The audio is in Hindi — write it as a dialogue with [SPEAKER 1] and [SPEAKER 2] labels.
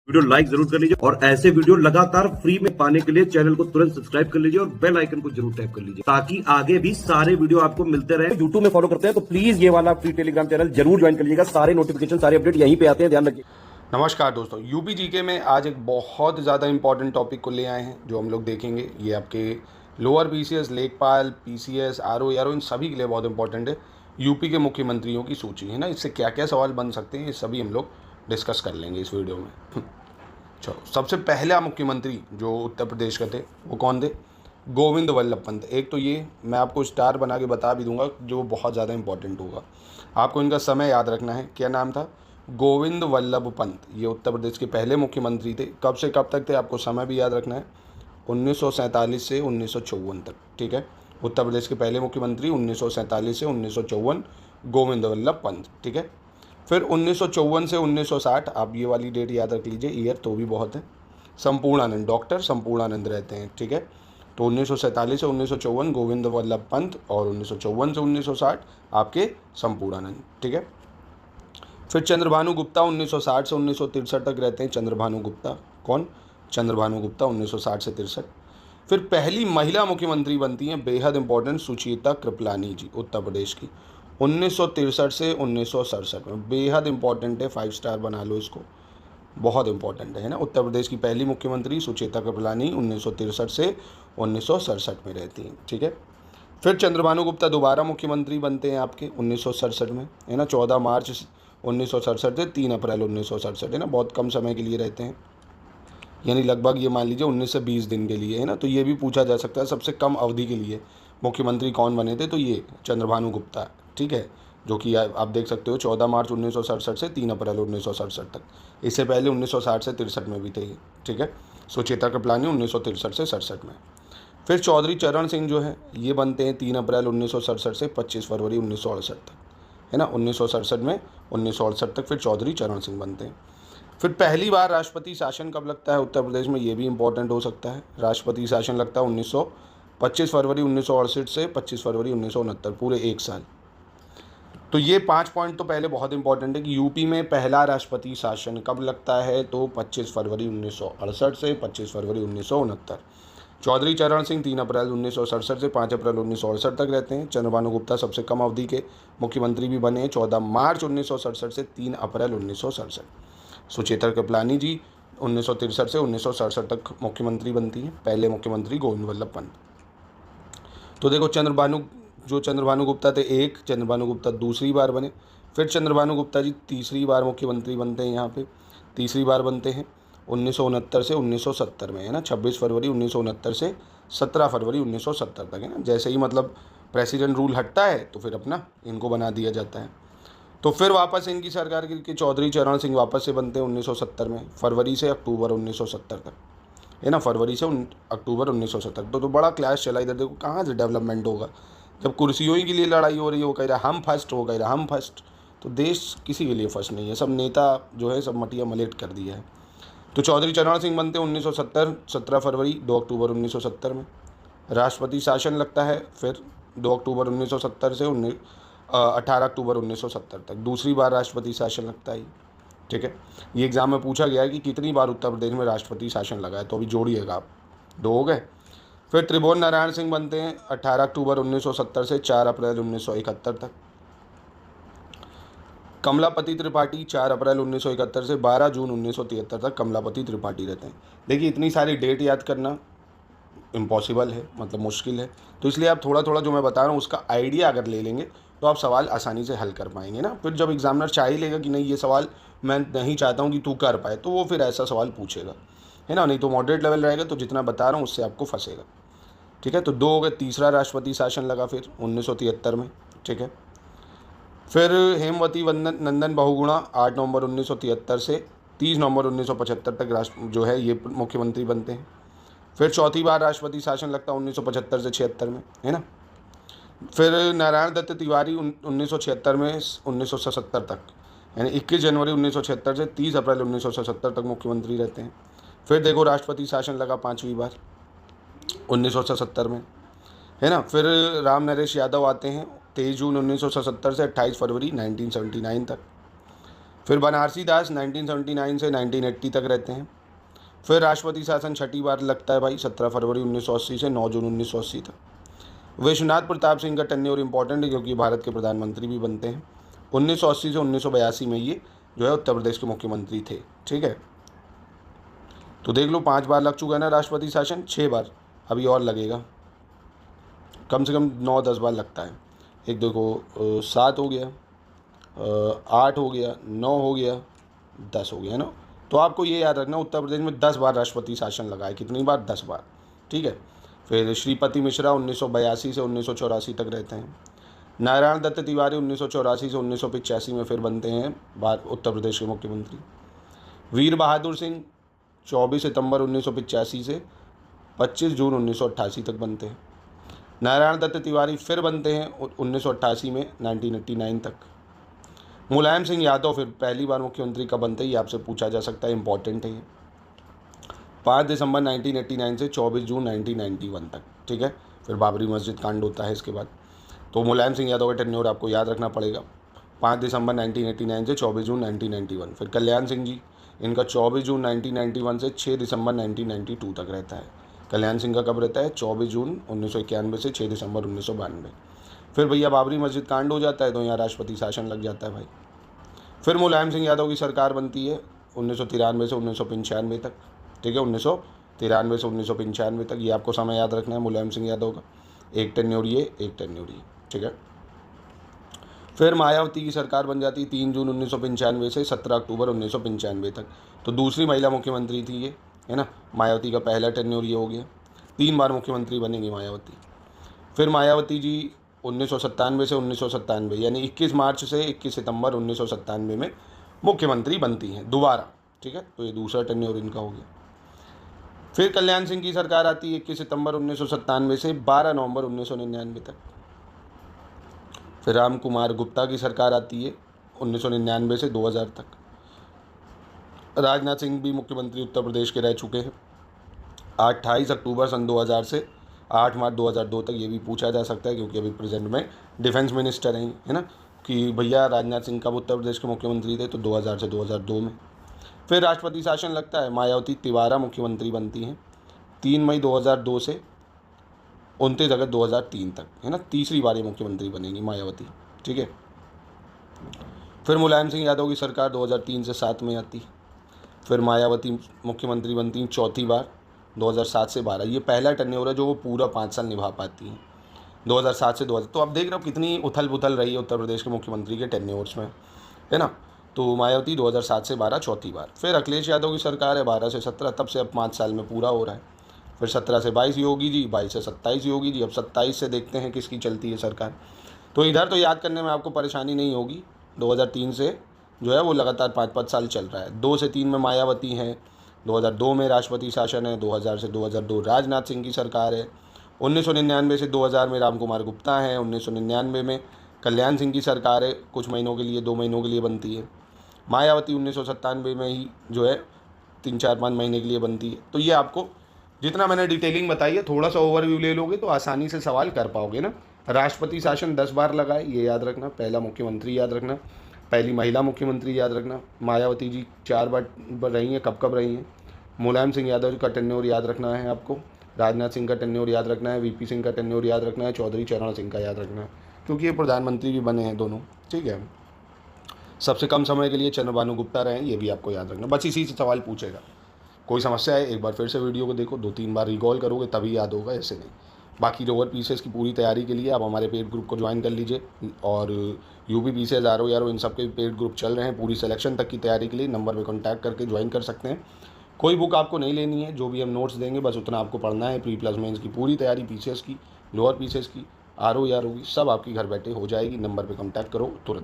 [SPEAKER 1] वीडियो लाइक जरूर कर लीजिए और ऐसे वीडियो लगातार फ्री में पाने के लिए चैनल को तुरंत सब्सक्राइब कर लीजिए और बेल आइकन को जरूर टैप कर लीजिए ताकि आगे भी सारे वीडियो आपको मिलते रहे।
[SPEAKER 2] यूट्यूब में फॉलो करते हैं तो प्लीज ये वाला फ्री टेलीग्राम चैनल जरूर ज्वाइन कर लीजिएगा। सारे नोटिफिकेशन सारे अपडेट यहीं पे आते हैं, ध्यान रखिए।
[SPEAKER 3] नमस्कार दोस्तों, यूपी जीके में आज एक बहुत ज़्यादा इंपॉर्टेंट टॉपिक को ले आए हैं जो हम लोग देखेंगे। ये आपके लोअर बीसीएस, लेखपाल, पीसीएस, आरओ, इन सभी के लिए बहुत इंपॉर्टेंट है। यूपी के मुख्यमंत्रियों की सूची है ना, इससे क्या क्या सवाल बन सकते हैं ये सभी हम लोग डिस्कस कर लेंगे इस वीडियो में। चलो, सबसे पहला मुख्यमंत्री जो उत्तर प्रदेश का थे वो कौन थे? गोविंद वल्लभ पंत। एक तो ये मैं आपको स्टार बना के बता भी दूंगा जो बहुत ज़्यादा इंपॉर्टेंट होगा। आपको इनका समय याद रखना है। क्या नाम था? गोविंद वल्लभ पंत। ये उत्तर प्रदेश के पहले मुख्यमंत्री थे। कब से कब तक थे आपको समय भी याद रखना है, 1947 से 1954 तक। ठीक है, उत्तर प्रदेश के पहले मुख्यमंत्री 1947 से 1954 गोविंद वल्लभ पंत। ठीक है, फिर 1954 से 1960 आप ये वाली डेट याद रख लीजिए, ईयर तो भी बहुत है। संपूर्णानंद, डॉक्टर संपूर्णानंद रहते हैं। ठीक है, तो 1947 से 1954 गोविंद वल्लभ पंत और 1954 से 1960 आपके संपूर्णानंद। ठीक है, फिर चंद्रभानु गुप्ता 1960 से 1963 तक रहते हैं। चंद्रभानु गुप्ता कौन? चंद्रभानु गुप्ता 1960 से 63। फिर पहली महिला मुख्यमंत्री बनती हैं, बेहद इंपॉर्टेंट, सुचेता कृपलानी जी, उत्तर प्रदेश की, 1963 से 1967 में। बेहद इंपॉर्टेंट है, 5 स्टार बना लो इसको, बहुत इंपॉर्टेंट है ना। उत्तर प्रदेश की पहली मुख्यमंत्री सुचेता कृपलानी 1963 से 1967 में रहती हैं। ठीक है, फिर चंद्रभानु गुप्ता दोबारा मुख्यमंत्री बनते हैं आपके 1967 में, है ना। 14 मार्च 1967 से 3 अप्रैल 1967, है ना। बहुत कम समय के लिए रहते हैं, यानी लगभग ये मान लीजिए 19 से 20 दिन के लिए, है ना। तो ये भी पूछा जा सकता है सबसे कम अवधि के लिए मुख्यमंत्री कौन बने थे, तो ये चंद्रभानु गुप्ता। ठीक है, जो कि आप देख सकते हो 14 मार्च 1967 से 3 अप्रैल 1967 तक। इससे पहले 1960 से 63 में भी थे ये। ठीक है, सुचेता कृपलानी 1963 से 67 में। फिर चौधरी चरण सिंह जो है ये बनते हैं 3 अप्रैल 1967 से 25 फरवरी 1968 तक, है ना। 1967 में 1968 तक फिर चौधरी चरण सिंह बनते हैं। फिर पहली बार राष्ट्रपति शासन कब लगता है उत्तर प्रदेश में, ये भी इंपॉर्टेंट हो सकता है। राष्ट्रपति शासन लगता है 25 फरवरी 1968 से 25 फरवरी 1969, पूरे एक साल। तो ये 5 पॉइंट तो पहले बहुत इंपॉर्टेंट है कि यूपी में पहला राष्ट्रपति शासन कब लगता है, तो 25 फरवरी 1968 से 25 फरवरी 1969। चौधरी चरण सिंह 3 अप्रैल 1967 से 5 अप्रैल 1968 तक रहते हैं। चंद्रभानु गुप्ता सबसे कम अवधि के मुख्यमंत्री भी बने, 14 मार्च 1967 से 3 अप्रैल 1967। सुचेता कृपलानी जी 1963 से 1967 तक मुख्यमंत्री बनती हैं, पहले मुख्यमंत्री गोविंद वल्लभ पंत। तो देखो चंद्रभानु गुप्ता थे एक, चंद्रभानु गुप्ता दूसरी बार बने। फिर चंद्रभानु गुप्ता जी तीसरी बार मुख्यमंत्री बनते हैं, यहाँ पे तीसरी बार बनते हैं 1969 से 1970 में, है ना। 26 फरवरी 1969 से 17 फरवरी 1970 तक, है ना। जैसे ही मतलब प्रेसिडेंट रूल हटता है तो फिर अपना इनको बना दिया जाता है। तो फिर वापस इनकी सरकार के चौधरी चरण सिंह वापस से बनते हैं 1970 में, फरवरी से अक्टूबर 1970 तक, है ना। फरवरी से अक्टूबर 1970। तो बड़ा क्लैश चला। इधर देखो कहाँ से डेवलपमेंट होगा, जब कुर्सियों ही के लिए लड़ाई हो रही है, वो कह रहा है हम फर्स्ट, वो कह रहा है हम फर्स्ट। तो देश किसी के लिए फर्स्ट नहीं है, सब नेता जो है सब मटिया मलेट कर दिया है। तो चौधरी चरण सिंह बनते हैं 1970, 17 फरवरी 2 अक्टूबर 1970 में। राष्ट्रपति शासन लगता है फिर 2 अक्टूबर 1970 से 18 अक्टूबर 1970 तक, दूसरी बार राष्ट्रपति शासन लगता है। ठीक है, ये एग्जाम में पूछा गया है कि कितनी बार उत्तर प्रदेश में राष्ट्रपति शासन लगा है, तो अभी जोड़िएगा आप, 2 हो गए। फिर त्रिभुवन नारायण सिंह बनते हैं 18 अक्टूबर 1970 से 4 अप्रैल 1971 तक। कमलापति त्रिपाठी 4 अप्रैल 1971 से 12 जून 1973 तक कमलापति त्रिपाठी रहते हैं। देखिए इतनी सारी डेट याद करना इम्पॉसिबल है, मतलब मुश्किल है। तो इसलिए आप थोड़ा थोड़ा जो मैं बता रहा हूँ उसका आइडिया अगर ले लेंगे तो आप सवाल आसानी से हल कर पाएंगे ना। फिर जब एग्जामिनर चाह ही लेगा कि नहीं ये सवाल मैं नहीं चाहता हूँ कि तू कर पाए, तो वो फिर ऐसा सवाल पूछेगा, है ना। नहीं तो मॉडरेट लेवल रहेगा तो जितना बता रहा हूँ उससे आपको फंसेगा। ठीक है, तो 2 हो गए। तीसरा राष्ट्रपति शासन लगा फिर 1973 में। ठीक है, फिर हेमवती नंदन बहुगुणा 8 नवंबर 1973 से 30 नवंबर 1975 तक राष्ट्र जो है ये मुख्यमंत्री बनते हैं। फिर चौथी बार राष्ट्रपति शासन लगता है 1975 से 76 में, है ना। फिर नारायण दत्त तिवारी 1976 में 1977 तक, यानी 21 जनवरी 1976 से 30 अप्रैल 1977 तक मुख्यमंत्री रहते हैं। फिर देखो राष्ट्रपति शासन लगा 5वीं बार 1977 में, है ना। फिर राम नरेश यादव आते हैं 23 जून 1977 से 28 फरवरी 1979 तक। फिर बनारसी दास 1979 से 1980 तक रहते हैं। फिर राष्ट्रपति शासन छठी बार लगता है भाई 17 फरवरी 1980 से 9 जून 1980 तक। विश्वनाथ प्रताप सिंह का टेन्योर इंपॉर्टेंट है क्योंकि भारत के प्रधानमंत्री भी बनते हैं। 1980 से 1982 में ये जो है उत्तर प्रदेश के मुख्यमंत्री थे। ठीक है, तो देख लो 5 बार लग चुका है ना राष्ट्रपति शासन, 6 बार अभी और लगेगा, कम से कम 9-10 बार लगता है। एक देखो 7 हो गया, 8 हो गया, 9 हो गया, 10 हो गया ना। तो आपको ये याद रखना उत्तर प्रदेश में 10 बार राष्ट्रपति शासन लगा है। कितनी बार? 10 बार। ठीक है। फिर श्रीपति मिश्रा 1982 से 1984 तक रहते हैं। नारायण दत्त तिवारी 1984 से 1985 में फिर बनते हैं उत्तर प्रदेश के मुख्यमंत्री। वीर बहादुर सिंह 24 सितंबर 1985 से 25 जून 1988 तक बनते हैं। नारायण दत्त तिवारी फिर बनते हैं 1988 में 1989 तक। मुलायम सिंह यादव फिर पहली बार मुख्यमंत्री कब बनते हैं ये आपसे पूछा जा सकता है, इंपॉर्टेंट है ये। 5 दिसंबर 1989 से 24 जून 1991 तक। ठीक है। फिर बाबरी मस्जिद कांड होता है इसके बाद। तो मुलायम सिंह यादव का टेन्योर आपको याद रखना पड़ेगा, 5 दिसंबर 1989 से 24 जून 1991। फिर कल्याण सिंह जी, इनका 24 जून 1991 से 6 दिसंबर 1992 तक रहता है। कल्याण सिंह का कब रहता है? 24 जून 1991 से 6 दिसंबर 1992। फिर भैया बाबरी मस्जिद कांड हो जाता है तो यहाँ राष्ट्रपति शासन लग जाता है भाई। फिर मुलायम सिंह यादव की सरकार बनती है 1993 से 1995 तक। ठीक है, 1993 से 1995 तक, ये आपको समय याद रखना है मुलायम सिंह यादव का। एक टेन्योर ये, एक टेन्योर ये। ठीक है। फिर मायावती की सरकार बन जाती है 3 जून 1995 से 17 अक्टूबर 1995 तक। तो दूसरी महिला मुख्यमंत्री थी ये, है ना। मायावती का पहला टेन्योर ये हो गया। 3 बार मुख्यमंत्री बनेंगी मायावती। फिर मायावती जी 1997 से 1997 यानी 21 मार्च से 21 सितंबर 1997 में मुख्यमंत्री बनती हैं दोबारा। ठीक है, तो ये दूसरा टेन्योर इनका हो गया। फिर कल्याण सिंह की सरकार आती है 21 सितंबर 1997 से 12 नवंबर 1999 तक। फिर राम कुमार गुप्ता की सरकार आती है 1999 से 2000 तक। राजनाथ सिंह भी मुख्यमंत्री उत्तर प्रदेश के रह चुके हैं 28 अक्टूबर सन 2000 से 8 मार्च 2002 तक। ये भी पूछा जा सकता है क्योंकि अभी प्रेजेंट में डिफेंस मिनिस्टर हैं, है ना, कि भैया राजनाथ सिंह कब उत्तर प्रदेश के मुख्यमंत्री थे? तो 2000 से 2002 में। फिर राष्ट्रपति शासन लगता है, मायावती तिवारा मुख्यमंत्री बनती हैं 3 मई 2002 से 29 अगस्त 2003 तक, है ना। तीसरी बार ये मुख्यमंत्री बनेंगी मायावती। ठीक है। फिर मुलायम सिंह यादव की सरकार 2003 से 7 में आती। फिर मायावती मुख्यमंत्री बनती हैं चौथी बार 2007 से 12। ये पहला टेन्योर है जो वो पूरा 5 साल निभा पाती हैं 2007 से 2000। तो आप देख रहे हो कितनी उथल पुथल रही है उत्तर प्रदेश के मुख्यमंत्री के टेन्योर्स में, है ना। तो मायावती 2007 से 12 चौथी बार। फिर अखिलेश यादव की सरकार है 12 से 17, तब से अब 5 साल में पूरा हो रहा है। फिर 17 से 22 योगी जी, 22 से 27 योगी जी। अब 27 से देखते हैं किसकी चलती है सरकार। तो इधर तो याद करने में आपको परेशानी नहीं होगी। 2003 से जो है वो लगातार 5-5 साल चल रहा है। 2 से 3 में मायावती हैं, 2002 में राष्ट्रपति शासन है, 2000 से 2002 राजनाथ सिंह की सरकार है, 1999 से 2000 में राम कुमार गुप्ता हैं, 1999 में कल्याण सिंह की सरकार है, कुछ महीनों के लिए 2 महीनों के लिए बनती है। मायावती 1997 में ही जो है 3-4-5 महीने के लिए बनती है। तो ये आपको जितना मैंने डिटेलिंग बताई है, थोड़ा सा ओवरव्यू ले लोगे तो आसानी से सवाल कर पाओगे ना। राष्ट्रपति शासन 10 बार लगा है, ये याद रखना। पहला मुख्यमंत्री याद रखना, पहली महिला मुख्यमंत्री याद रखना। मायावती जी 4 बार रही हैं, कब कब रही हैं। मुलायम सिंह यादव का टेन्योर याद रखना है आपको। राजनाथ सिंह का टेन्योर याद रखना है। वीपी सिंह का टेन्योर याद रखना है। चौधरी चरण सिंह का याद रखना है क्योंकि ये प्रधानमंत्री भी बने हैं दोनों। ठीक है। सबसे कम समय के लिए चंद्रभानु गुप्ता रहे हैं, ये भी आपको याद रखना। बस इसी से सवाल पूछेगा। कोई समस्या है एक बार फिर से वीडियो को देखो, 2-3 बार रिकॉल करोगे तभी याद होगा, ऐसे नहीं। बाकी लोअर पीसीएस की पूरी तैयारी के लिए आप हमारे पेड ग्रुप को ज्वाइन कर लीजिए। और यूपी पीसीएस आरओ इन सब के पेड ग्रुप चल रहे हैं। पूरी सिलेक्शन तक की तैयारी के लिए नंबर पे कांटेक्ट करके ज्वाइन कर सकते हैं। कोई बुक आपको नहीं लेनी है, जो भी हम नोट्स देंगे बस उतना आपको पढ़ना है। प्री प्लस मेंस की पूरी तैयारी, पीसीएस की, लोअर पीसीएस की, आरओ की, सब आपकी घर बैठे हो जाएगी। नंबर पर कॉन्टैक्ट करो तुरंत।